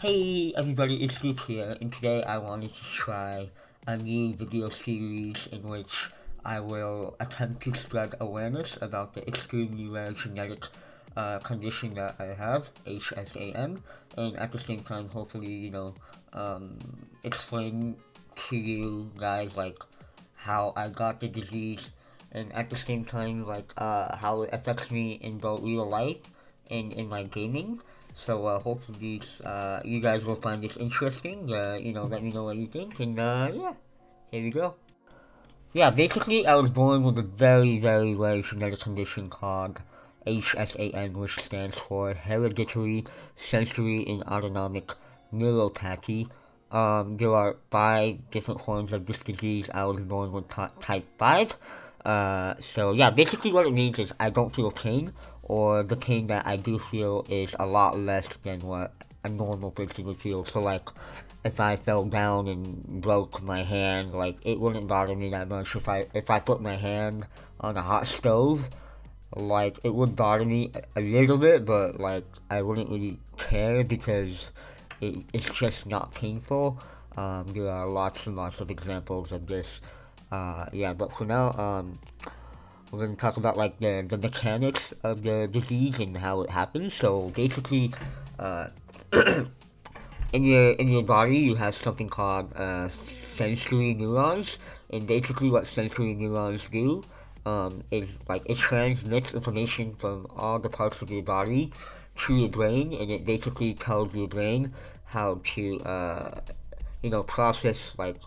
Hey everybody, it's Luke here, and today I wanted to try a new video series in which I will attempt to spread awareness about the extremely rare genetic condition that I have, HSAN, and at the same time, hopefully, explain to you guys like how I got the disease, and at the same time, how it affects me in both real life and in my gaming. So hopefully you guys will find this interesting. Let me know what you think, and yeah, here we go. Yeah, basically I was born with a very, very rare genetic condition called HSAN, which stands for Hereditary Sensory and Autonomic Neuropathy. There are five different forms of this disease. I was born with type 5. So yeah, basically what it means is I don't feel pain, or the pain that I do feel is a lot less than what a normal person would feel. So like, if I fell down and broke my hand, like it wouldn't bother me that much. If I put my hand on a hot stove, like it would bother me a little bit, but like I wouldn't really care because it's just not painful. There are lots and lots of examples of this. Yeah, but for now, we're going to talk about like the mechanics of the disease and how it happens. So basically, uh, in your body you have something called sensory neurons, and basically what sensory neurons do is like it transmits information from all the parts of your body to your brain, and it basically tells your brain how to process like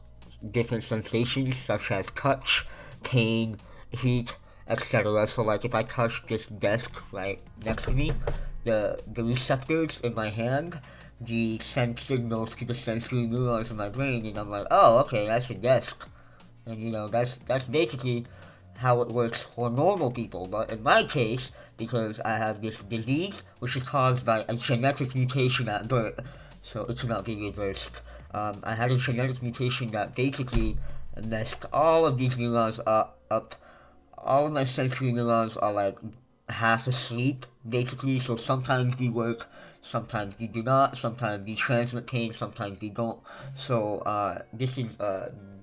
different sensations such as touch, pain, heat, etc. So like if I touch this desk right next to me, the receptors in my hand, the send signals to the sensory neurons in my brain, and I'm like, oh, okay, that's a desk, and that's basically how it works for normal people. But in my case, because I have this disease which is caused by a genetic mutation at birth, so it cannot be reversed. I had a genetic mutation that basically messed all of these neurons up. All of my sensory neurons are like half asleep, basically. So sometimes they work, sometimes they do not. Sometimes they transmit pain, sometimes they don't. So this is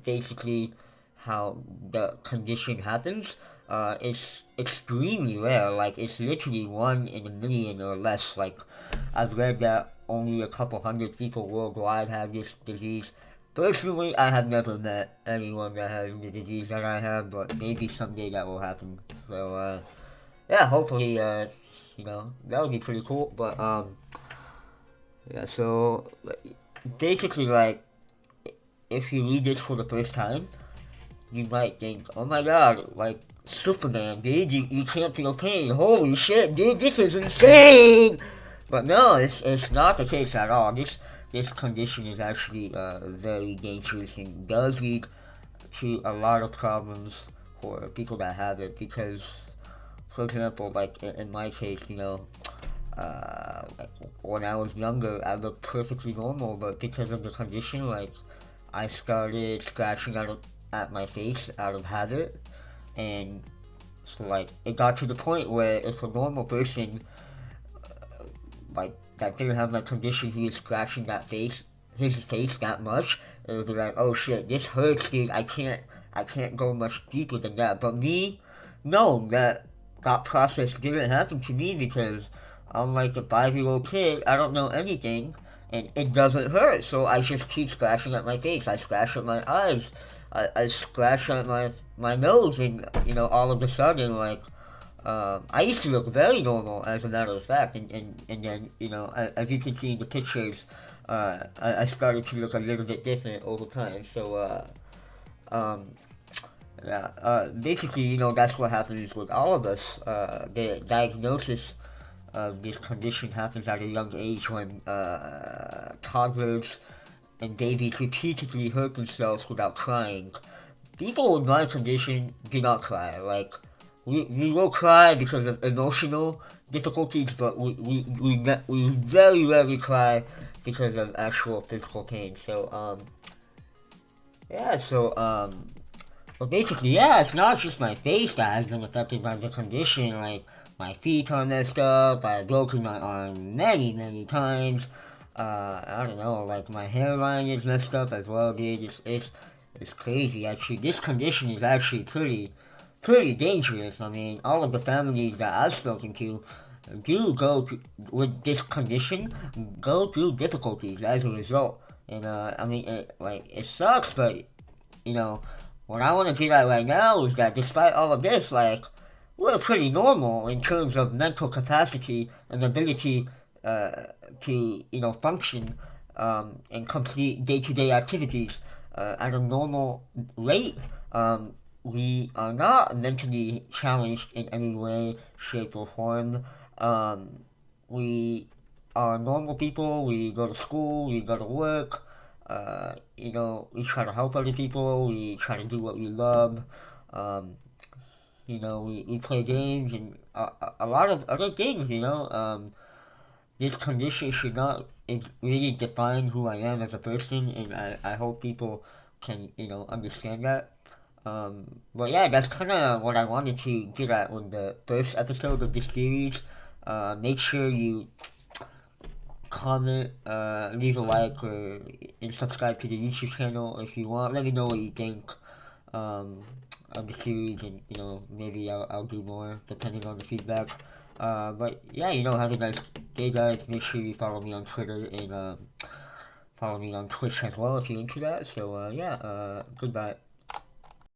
basically how the condition happens. It's extremely rare. Like it's literally 1 in a million or less. Like I've read that only a couple hundred people worldwide have this disease. Personally, I have never met anyone that has the disease that I have, but maybe someday that will happen. So, yeah, hopefully, that would be pretty cool. But, yeah, so, basically, like, if you read this for the first time, you might think, oh my god, like, Superman, dude, you can't feel pain. Holy shit, dude, this is insane! But no, it's not the case at all. This condition is actually very dangerous and does lead to a lot of problems for people that have it. Because, for example, like in my case, like when I was younger, I looked perfectly normal, but because of the condition, like I started scratching at my face out of habit, and so like it got to the point where if a normal person like that didn't have my condition, he was scratching his face that much, it would be like, oh shit, this hurts, dude. I can't go much deeper than that. But me, no, that process didn't happen to me because I'm like a 5-year-old kid. I don't know anything, and it doesn't hurt. So I just keep scratching at my face. I scratch at my eyes. I scratch at my nose, and all of a sudden, like I used to look very normal, as a matter of fact, and then, as you can see in the pictures, I started to look a little bit different over time. So, um, yeah, basically, that's what happens with all of us. The diagnosis of this condition happens at a young age when toddlers and babies repeatedly hurt themselves without crying. People with my condition do not cry. Like, we will cry because of emotional difficulties, but we very rarely cry because of actual physical pain. So, yeah, so, well, basically, yeah, it's not just my face that has been affected by the condition. Like, my feet are messed up, I've broken my arm many, many times. I don't know, like my hairline is messed up as well, dude. It's crazy actually. This condition is actually pretty dangerous. I mean, all of the families that I've spoken to do with this condition, go through difficulties as a result. And I mean, it sucks, but you know, what I want to get at right now is that despite all of this, like, we're pretty normal in terms of mental capacity and ability uh, to, function and complete day-to-day activities at a normal rate. We are not mentally challenged in any way, shape, or form. We are normal people. We go to school. We go to work. We try to help other people. We try to do what we love. Um, we play games and a lot of other things. This condition should not really define who I am as a person, and I hope people can understand that. But yeah, that's kind of what I wanted to get at with the first episode of this series. Make sure you comment, leave a like, and subscribe to the YouTube channel if you want. Let me know what you think um, of the series, and maybe I'll do more depending on the feedback. But yeah, have a nice day, guys. Make sure you follow me on Twitter and follow me on Twitch as well if you're into that. So yeah, goodbye.